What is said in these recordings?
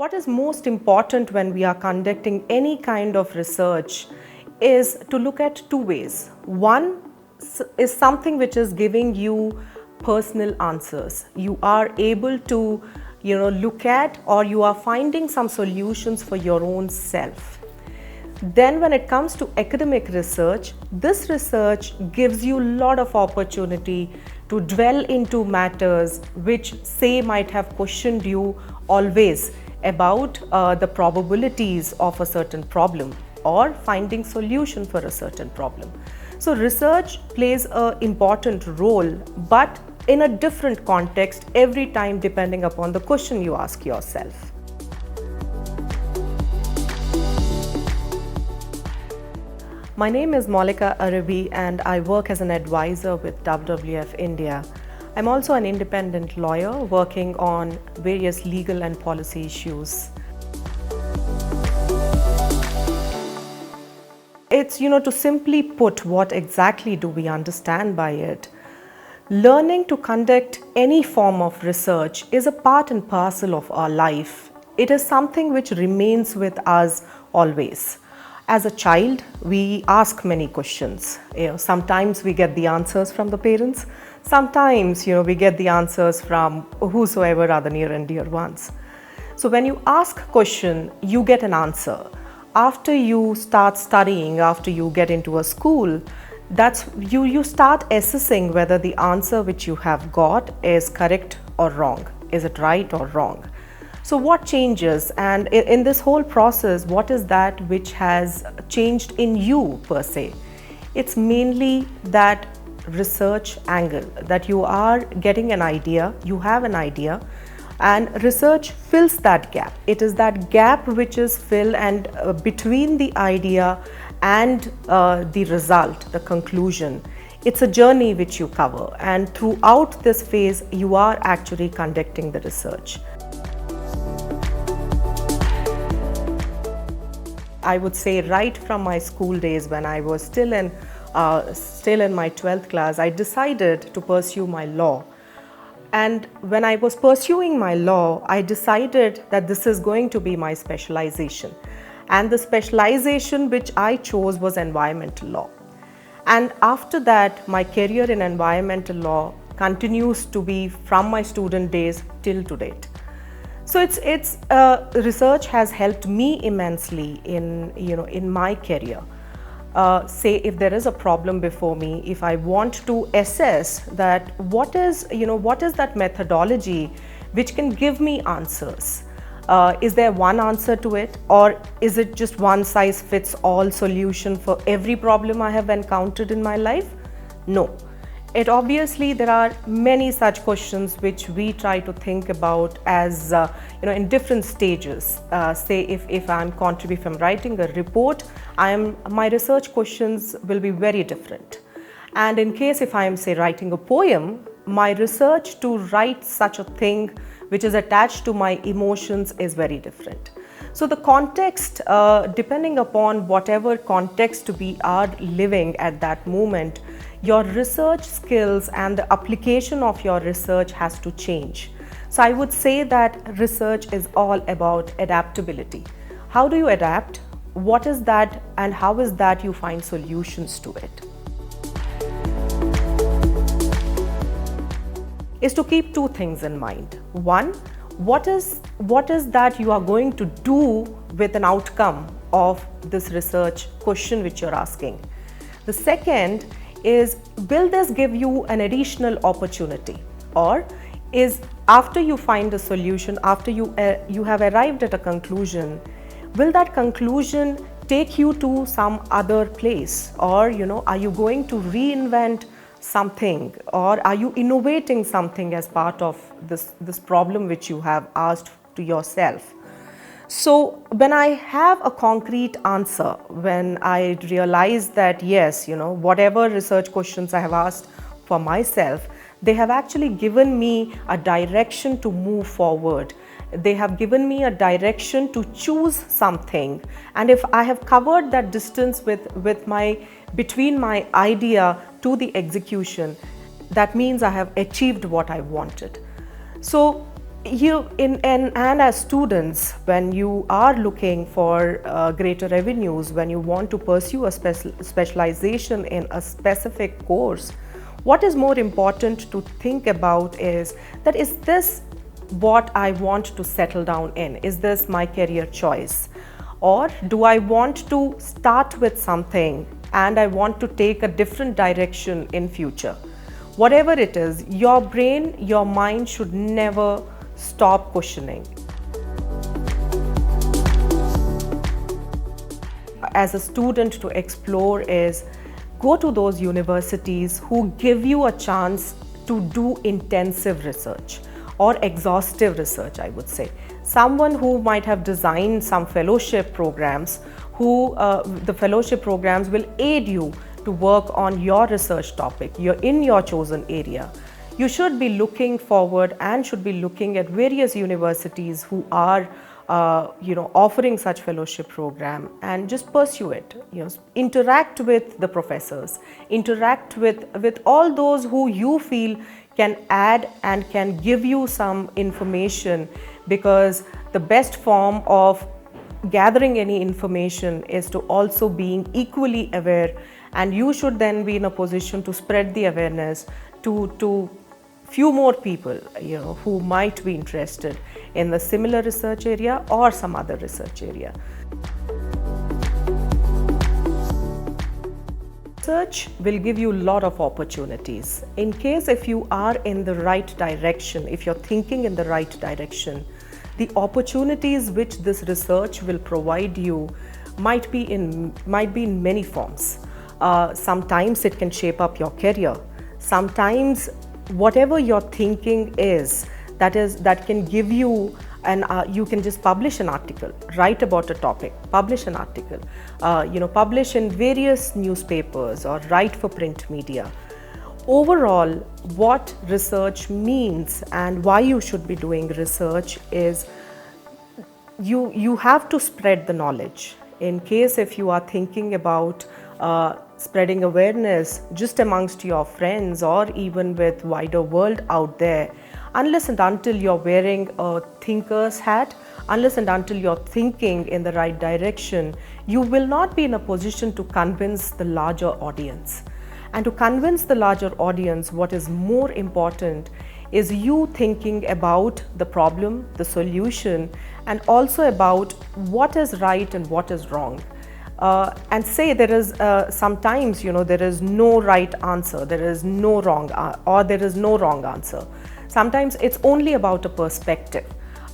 What is most important when we are conducting any kind of research is to look at two ways. One is something which is giving you personal answers. You are able to, look at, or you are finding some solutions for your own self. Then when it comes to academic research, this research gives you a lot of opportunity to dwell into matters which might have questioned you always about the probabilities of a certain problem or finding solution for a certain problem. So research plays an important role, but in a different context every time depending upon the question you ask yourself. My name is Moulika Arabhi and I work as an advisor with WWF India. I'm also an independent lawyer working on various legal and policy issues. It's, to simply put, what exactly do we understand by it? Learning to conduct any form of research is a part and parcel of our life. It is something which remains with us always. As a child, we ask many questions. Sometimes we get the answers from the parents. Sometimes, we get the answers from whosoever are the near and dear ones. So when you ask a question, you get an answer. After you start studying, after you get into a school, you start assessing whether the answer which you have got is correct or wrong. Is it right or wrong? So what changes, and in this whole process, what is that which has changed in you per se? It's mainly that research angle, that you are getting an idea, you have an idea, and research fills that gap. It is that gap which is filled and between the idea and the result, the conclusion. It's a journey which you cover, and throughout this phase, you are actually conducting the research. I would say right from my school days, when I was still in my 12th class, I decided to pursue my law. And when I was pursuing my law, I decided that this is going to be my specialization. And the specialization which I chose was environmental law. And after that, my career in environmental law continues to be from my student days till to date. So research has helped me immensely in my career. Say if there is a problem before me, if I want to assess that what is that methodology which can give me answers. Is there one answer to it, or is it just one size fits all solution for every problem I have encountered in my life? No. Obviously there are many such questions which we try to think about as in different stages. Say if I'm writing a report, my research questions will be very different. And in case if I am writing a poem, my research to write such a thing which is attached to my emotions is very different. So the context, depending upon whatever context we are living at that moment, your research skills and the application of your research has to change. So I would say that research is all about adaptability. How do you adapt? What is that, and how is that you find solutions to it? Is to keep two things in mind. One, what is that you are going to do with an outcome of this research question which you're asking? The second is, will this give you an additional opportunity, or is after you find a solution, after you have arrived at a conclusion, will that conclusion take you to some other place, or are you going to reinvent something, or are you innovating something as part of this problem which you have asked to yourself? So when I have a concrete answer, when I realize that yes, whatever research questions I have asked for myself, they have actually given me a direction to move forward. They have given me a direction to choose something. And if I have covered that distance between my idea to the execution, that means I have achieved what I wanted. So And as students, when you are looking for greater revenues, when you want to pursue a specialization in a specific course, what is more important to think about is that, is this what I want to settle down in? Is this my career choice? Or do I want to start with something and I want to take a different direction in future? Whatever it is, your brain, your mind should never stop questioning. As a student, to explore is go to those universities who give you a chance to do intensive research or exhaustive research, I would say. Someone who might have designed some fellowship programs, who the fellowship programs will aid you to work on your research topic, you're in your chosen area. You should be looking forward and should be looking at various universities who are offering such fellowship program, and just pursue it. Interact with the professors, interact with all those who you feel can add and can give you some information, because the best form of gathering any information is to also being equally aware, and you should then be in a position to spread the awareness to few more people who might be interested in the similar research area or some other research area. Research will give you a lot of opportunities. In case if you are in the right direction, if you're thinking in the right direction, the opportunities which this research will provide you might be in many forms. Sometimes it can shape up your career. Sometimes whatever your thinking is, that can give you you can just publish an article, write about a topic, publish an article, publish in various newspapers or write for print media. Overall, what research means and why you should be doing research is you have to spread the knowledge. In case if you are thinking about spreading awareness just amongst your friends or even with wider world out there, unless and until you're wearing a thinker's hat, unless and until you're thinking in the right direction, you will not be in a position to convince the larger audience. And to convince the larger audience, what is more important is you thinking about the problem, the solution, and also about what is right and what is wrong. And say there is sometimes there is no right answer, there is no wrong or there is no wrong answer. Sometimes it's only about a perspective.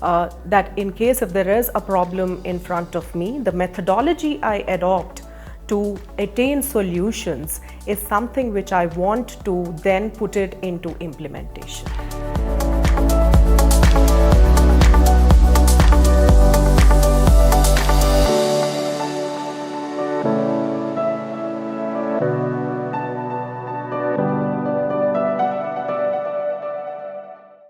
That in case if there is a problem in front of me, the methodology I adopt to attain solutions is something which I want to then put it into implementation.